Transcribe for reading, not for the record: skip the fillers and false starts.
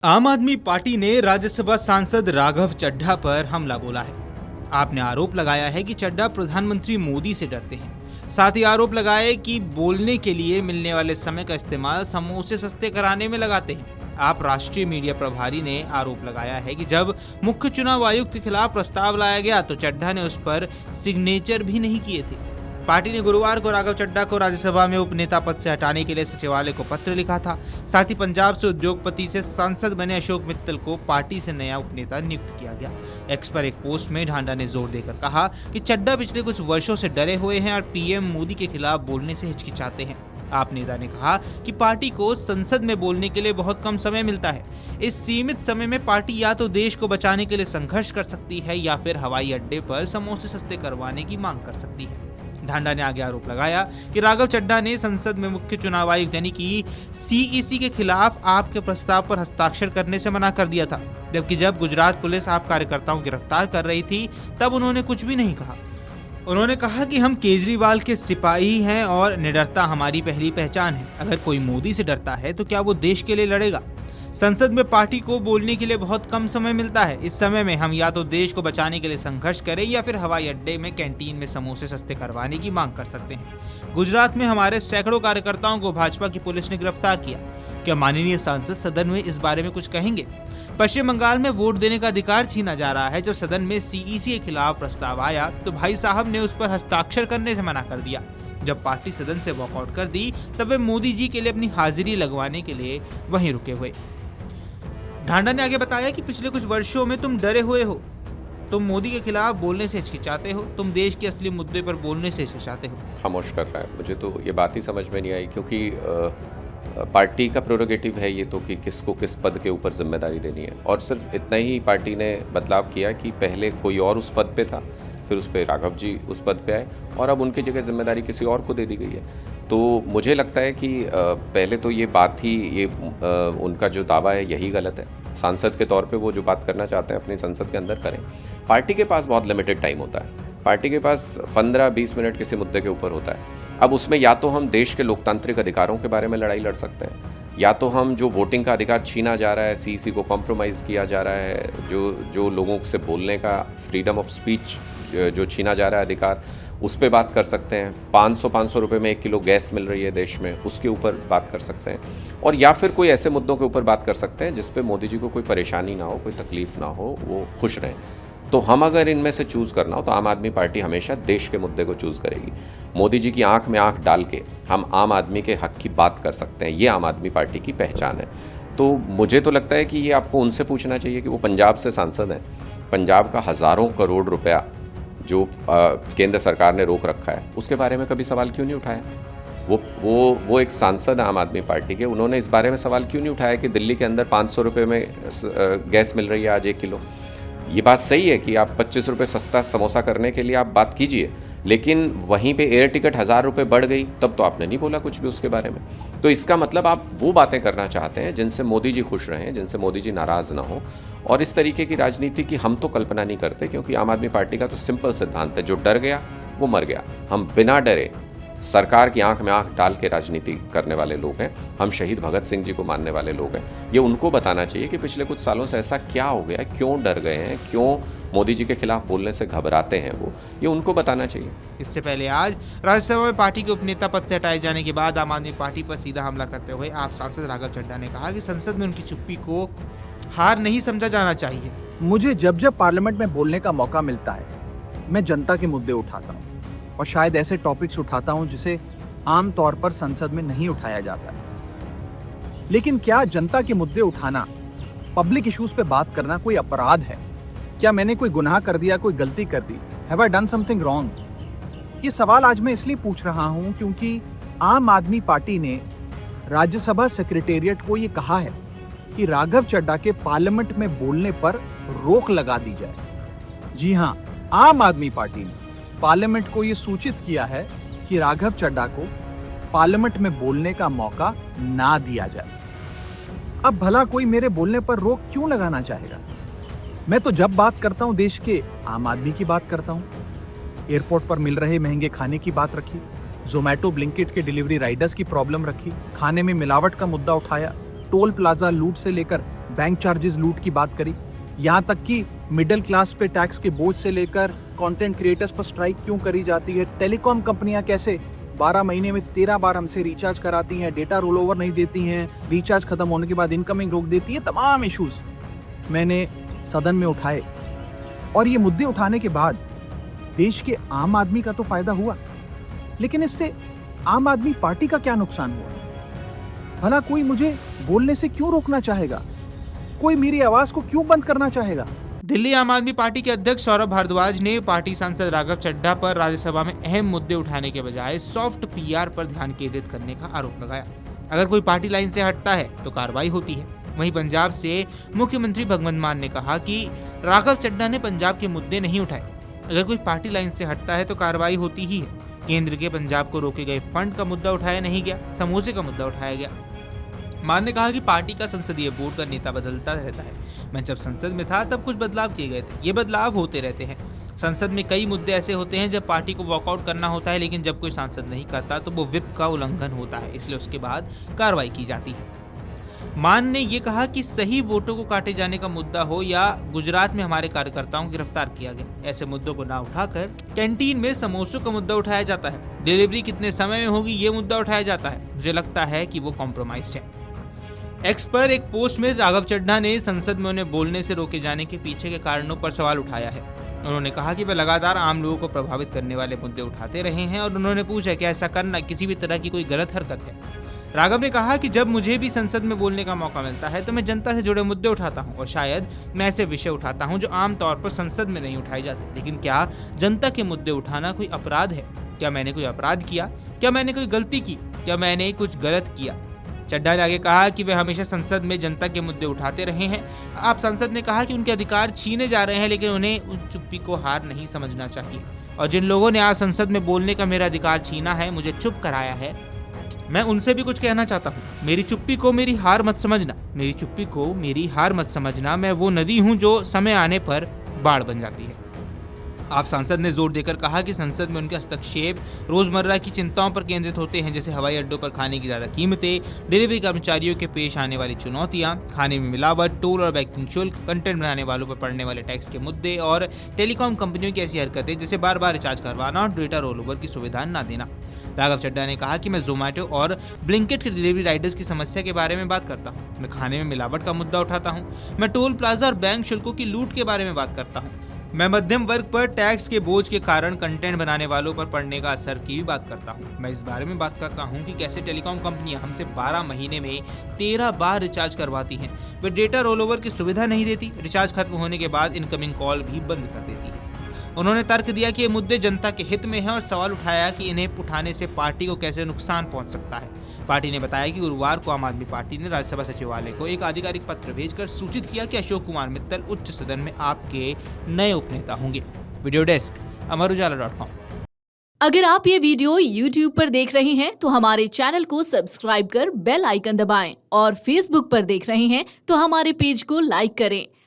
आम आदमी पार्टी ने राज्यसभा सांसद राघव चड्ढा पर हमला बोला है। आपने आरोप लगाया है कि चड्ढा प्रधानमंत्री मोदी से डरते हैं। साथ ही आरोप लगाया कि बोलने के लिए मिलने वाले समय का इस्तेमाल समोसे सस्ते कराने में लगाते हैं। आप राष्ट्रीय मीडिया प्रभारी ने आरोप लगाया है कि जब मुख्य चुनाव आयुक्त के खिलाफ प्रस्ताव लाया गया तो चड्ढा ने उस पर सिग्नेचर भी नहीं किए थे। पार्टी ने गुरुवार को राघव चड्ढा को राज्यसभा में उपनेता पद से हटाने के लिए सचिवालय को पत्र लिखा था। साथ ही पंजाब से उद्योगपति से सांसद बने अशोक मित्तल को पार्टी से नया उपनेता नियुक्त किया गया। एक्स पर एक पोस्ट में ढांडा ने जोर देकर कहा कि चड्ढा पिछले कुछ वर्षों से डरे हुए हैं और पीएम मोदी के खिलाफ बोलने से हिचकिचाते हैं। आप नेता ने कहा कि पार्टी को संसद में बोलने के लिए बहुत कम समय मिलता है। इस सीमित समय में पार्टी या तो देश को बचाने के लिए संघर्ष कर सकती है या फिर हवाई अड्डे पर समोसे सस्ते करवाने की मांग कर सकती है। ढांडा ने आगे आरोप लगाया कि राघव चड्ढा ने संसद में मुख्य चुनाव आयुक्त यानी कि सीईसी के खिलाफ आपके प्रस्ताव पर हस्ताक्षर करने से मना कर दिया था, जबकि जब गुजरात पुलिस आप कार्यकर्ताओं को गिरफ्तार कर रही थी तब उन्होंने कुछ भी नहीं कहा। उन्होंने कहा कि हम केजरीवाल के सिपाही हैं और निडरता हमारी पहली पहचान है। अगर कोई मोदी से डरता है तो क्या वो देश के लिए लड़ेगा? संसद में पार्टी को बोलने के लिए बहुत कम समय मिलता है। इस समय में हम या तो देश को बचाने के लिए संघर्ष करें या फिर हवाई अड्डे में कैंटीन में समोसे सस्ते करवाने की मांग कर सकते हैं। गुजरात में हमारे सैकड़ों कार्यकर्ताओं को भाजपा की पुलिस ने गिरफ्तार किया। क्या माननीय सांसद सदन में इस बारे में कुछ कहेंगे? पश्चिम बंगाल में वोट देने का अधिकार छीना जा रहा है। जब सदन में सीईसी के खिलाफ प्रस्ताव आया तो भाई साहब ने उस पर हस्ताक्षर करने से मना कर दिया। जब पार्टी सदन से वॉकआउट कर दी तब वे मोदी जी के लिए अपनी हाजिरी लगवाने के लिए वहीं रुके हुए। ढांडा ने आगे बताया कि पिछले कुछ वर्षों में तुम डरे हुए हो, तुम मोदी के खिलाफ बोलने से हिचकिचाते हो, तुम देश के असली मुद्दे पर बोलने से हिचकिचाते हो। खामोश कर रहा है। मुझे तो ये बात ही समझ में नहीं आई, क्योंकि पार्टी का प्रोरोगेटिव है ये तो कि किसको किस पद के ऊपर जिम्मेदारी देनी है, और सिर्फ इतना ही पार्टी ने बदलाव किया कि पहले कोई और उस पद पे था, फिर उस पर राघव जी उस पद पे आए और अब उनकी जगह जिम्मेदारी किसी और को दे दी गई है। तो मुझे लगता है कि पहले तो ये बात ही उनका जो दावा है यही गलत है। सांसद के तौर पे वो जो बात करना चाहते हैं अपनी संसद के अंदर करें। पार्टी के पास बहुत लिमिटेड टाइम होता है। पार्टी के पास 15-20 मिनट किसी मुद्दे के ऊपर होता है। अब उसमें या तो हम देश के लोकतांत्रिक अधिकारों के बारे में लड़ाई लड़ सकते हैं, या तो हम जो वोटिंग का अधिकार छीना जा रहा है, सीईसी को कॉम्प्रोमाइज़ किया जा रहा है, जो लोगों से बोलने का फ्रीडम ऑफ स्पीच जो छीना जा रहा है अधिकार, उस पर बात कर सकते हैं। 500 रुपये में 1 किलो गैस मिल रही है देश में, उसके ऊपर बात कर सकते हैं। और या फिर कोई ऐसे मुद्दों के ऊपर बात कर सकते हैं जिस पे मोदी जी को कोई परेशानी ना हो, कोई तकलीफ ना हो, वो खुश रहें। तो हम अगर इनमें से चूज़ करना हो तो आम आदमी पार्टी हमेशा देश के मुद्दे को चूज़ करेगी। मोदी जी की आंख में आंख डाल के हम आम आदमी के हक की बात कर सकते हैं। ये आम आदमी पार्टी की पहचान है। तो मुझे तो लगता है कि ये आपको उनसे पूछना चाहिए कि वो पंजाब से सांसद हैं। पंजाब का हज़ारों करोड़ रुपया जो केंद्र सरकार ने रोक रखा है, उसके बारे में कभी सवाल क्यों नहीं उठाया? वो एक सांसद आम आदमी पार्टी के, उन्होंने इस बारे में सवाल क्यों नहीं उठाया कि दिल्ली के अंदर 500 रुपये में गैस मिल रही है आज 1 किलो? ये बात सही है कि आप 25 रुपये सस्ता समोसा करने के लिए आप बात कीजिए, लेकिन वहीं पे एयर टिकट 1000 रुपये बढ़ गई तब तो आपने नहीं बोला कुछ भी उसके बारे में। तो इसका मतलब आप वो बातें करना चाहते हैं जिनसे मोदी जी खुश रहें, जिनसे मोदी जी नाराज़ ना हो। और इस तरीके की राजनीति की हम तो कल्पना नहीं करते, क्योंकि आम आदमी पार्टी का तो सिंपल सिद्धांत है, जो डर गया वो मर गया। हम बिना डरे सरकार की आंख में आंख डाल के राजनीति करने वाले लोग हैं। हम शहीद भगत सिंह जी को मानने वाले लोग हैं। ये उनको बताना चाहिए कि पिछले कुछ सालों से ऐसा क्या हो गया, क्यों डर गए हैं, क्यों मोदी जी के खिलाफ बोलने से घबराते हैं वो, ये उनको बताना चाहिए। इससे पहले आज राज्यसभा में पार्टी के उपनेता पद से हटाए जाने के बाद आम आदमी पार्टी पर सीधा हमला करते हुए आप सांसद राघव चड्ढा ने कहा कि संसद में उनकी चुप्पी को हार नहीं समझा जाना चाहिए। मुझे जब जब पार्लियामेंट में बोलने का मौका मिलता है, मैं जनता के मुद्दे उठाता हूँ और शायद ऐसे टॉपिक्स उठाता हूँ जिसे आम तौर पर संसद में नहीं उठाया जाता है। लेकिन क्या जनता के मुद्दे उठाना, पब्लिक इश्यूज पे बात करना कोई अपराध है? क्या मैंने कोई गुनाह कर दिया, कोई गलती कर दी? Have I done something wrong? ये सवाल आज मैं इसलिए पूछ रहा हूँ क्योंकि आम आदमी पार्टी ने राज्यसभा सेक्रेटेरिएट को ये कहा है कि राघव चड्ढा के पार्लियामेंट में बोलने पर रोक लगा दी जाए। जी हाँ, आम आदमी पार्टी ने पार्लियामेंट को ये सूचित किया है कि राघव चड्ढा को पार्लियामेंट में बोलने का मौका ना दिया जाए। अब भला कोई मेरे बोलने पर रोक क्यों लगाना चाहेगा? मैं तो जब बात करता हूं देश के आम आदमी की बात करता हूं। एयरपोर्ट पर मिल रहे महंगे खाने की बात रखी, जोमैटो ब्लिंकिट के डिलीवरी राइडर्स की प्रॉब्लम रखी, खाने में मिलावट का मुद्दा उठाया, टोल प्लाजा लूट से लेकर बैंक चार्जेस लूट की बात करी, यहाँ तक कि मिडिल क्लास पे टैक्स के बोझ से लेकर कंटेंट क्रिएटर्स पर स्ट्राइक क्यों करी जाती है, टेलीकॉम कंपनियां कैसे 12 महीने में 13 बार हमसे रिचार्ज कराती हैं, डेटा रोल ओवर नहीं देती हैं, रिचार्ज खत्म होने के बाद इनकमिंग रोक देती है, तमाम इश्यूज मैंने सदन में उठाए। और ये मुद्दे उठाने के बाद देश के आम आदमी का तो फायदा हुआ, लेकिन इससे आम आदमी पार्टी का क्या नुकसान हुआ? भला कोई मुझे बोलने से क्यों रोकना चाहेगा? कोई मेरी आवाज को क्यों बंद करना चाहेगा? दिल्ली आम आदमी पार्टी के अध्यक्ष सौरभ भारद्वाज ने पार्टी सांसद राघव चड्ढा पर राज्यसभा में अहम मुद्दे उठाने के बजाय सॉफ्ट पीआर पर ध्यान केंद्रित करने का आरोप लगाया। अगर कोई पार्टी लाइन से हटता है तो कार्रवाई होती है। वहीं पंजाब से मुख्यमंत्री भगवंत मान ने कहा कि राघव चड्ढा ने पंजाब के मुद्दे नहीं उठाए। अगर कोई पार्टी लाइन से हटता है तो कार्रवाई होती ही है। केंद्र के पंजाब को रोके गए फंड का मुद्दा उठाया नहीं गया, समोसे का मुद्दा उठाया गया। मान ने कहा कि पार्टी का संसदीय बोर्ड का नेता बदलता रहता है। मैं जब संसद में था तब कुछ बदलाव किए गए थे, ये बदलाव होते रहते हैं। संसद में कई मुद्दे ऐसे होते हैं जब पार्टी को वॉकआउट करना होता है, लेकिन जब कोई सांसद नहीं करता तो वो व्हिप का उल्लंघन होता है, इसलिए उसके बाद कार्रवाई की जाती है। मान ने ये कहा कि सही वोटों को काटे जाने का मुद्दा हो या गुजरात में हमारे कार्यकर्ताओं को गिरफ्तार किया गया, ऐसे मुद्दों को ना उठाकर कैंटीन में समोसों का मुद्दा उठाया जाता है। डिलीवरी कितने समय में होगी ये मुद्दा उठाया जाता है। मुझे लगता है कि वो कॉम्प्रोमाइज है। एक्स पर एक पोस्ट में राघव चड्ढा ने संसद में उन्हें बोलने से रोके जाने के पीछे के कारणों पर सवाल उठाया है। उन्होंने कहा कि वे लगातार आम लोगों को प्रभावित करने वाले मुद्दे उठाते रहे हैं और उन्होंने पूछा कि ऐसा करना किसी भी तरह की कोई गलत हरकत है। राघव ने कहा कि जब मुझे भी संसद में बोलने का मौका मिलता है तो मैं जनता से जुड़े मुद्दे उठाता हूं और शायद मैं ऐसे विषय उठाता हूं जो आमतौर पर संसद में नहीं उठाए जाते। लेकिन क्या जनता के मुद्दे उठाना कोई अपराध है? क्या मैंने कोई अपराध किया? क्या मैंने कोई गलती की? क्या मैंने कुछ गलत किया? चड्ढा ने आगे कहा कि वे हमेशा संसद में जनता के मुद्दे उठाते रहे हैं। आप सांसद ने कहा कि उनके अधिकार छीने जा रहे हैं, लेकिन उन्हें उन चुप्पी को हार नहीं समझना चाहिए। और जिन लोगों ने आज संसद में बोलने का मेरा अधिकार छीना है, मुझे चुप कराया है, मैं उनसे भी कुछ कहना चाहता हूँ। मेरी चुप्पी को मेरी हार मत समझना, मेरी चुप्पी को मेरी हार मत समझना। मैं वो नदी हूँ जो समय आने पर बाढ़ बन जाती है। आप सांसद ने जोर देकर कहा कि संसद में उनके हस्तक्षेप रोजमर्रा की चिंताओं पर केंद्रित होते हैं, जैसे हवाई अड्डों पर खाने की ज्यादा कीमतें, डिलीवरी कर्मचारियों के पेश आने वाली चुनौतियां, खाने में मिलावट, टोल और बैंकिंग शुल्क, कंटेंट बनाने वालों पर पड़ने वाले टैक्स के मुद्दे और टेलीकॉम कंपनियों की ऐसी हरकतें जैसे बार बार रिचार्ज करवाना और डेटा रोल ओवर की सुविधा न देना। राघव चड्ढा ने कहा कि मैं जोमैटो और ब्लिंकिट के डिलीवरी राइडर्स की समस्या के बारे में बात करता हूँ, मैं खाने में मिलावट का मुद्दा उठाता हूँ, मैं टोल प्लाजा और बैंक शुल्कों की लूट के बारे में बात करता हूँ, मैं मध्यम वर्ग पर टैक्स के बोझ के कारण कंटेंट बनाने वालों पर पड़ने का असर की भी बात करता हूँ। मैं इस बारे में बात करता हूँ कि कैसे टेलीकॉम कंपनियां हमसे 12 महीने में 13 बार रिचार्ज करवाती हैं, वे डेटा रोल ओवर की सुविधा नहीं देती, रिचार्ज खत्म होने के बाद इनकमिंग कॉल भी बंद कर देती है। उन्होंने तर्क दिया कि ये मुद्दे जनता के हित में हैं और सवाल उठाया कि इन्हें उठाने से पार्टी को कैसे नुकसान पहुंच सकता है। पार्टी ने बताया कि गुरुवार को आम आदमी पार्टी ने राज्यसभा सचिवालय को एक आधिकारिक पत्र भेजकर सूचित किया कि अशोक कुमार मित्तल उच्च सदन में आपके नए उपनेता होंगे। वीडियो डेस्क अमरउजाला.com। अगर आप ये वीडियो YouTube पर देख रहे हैं तो हमारे चैनल को सब्सक्राइब कर बेल आइकन दबाएं और Facebook पर देख रहे हैं तो हमारे पेज को लाइक करें।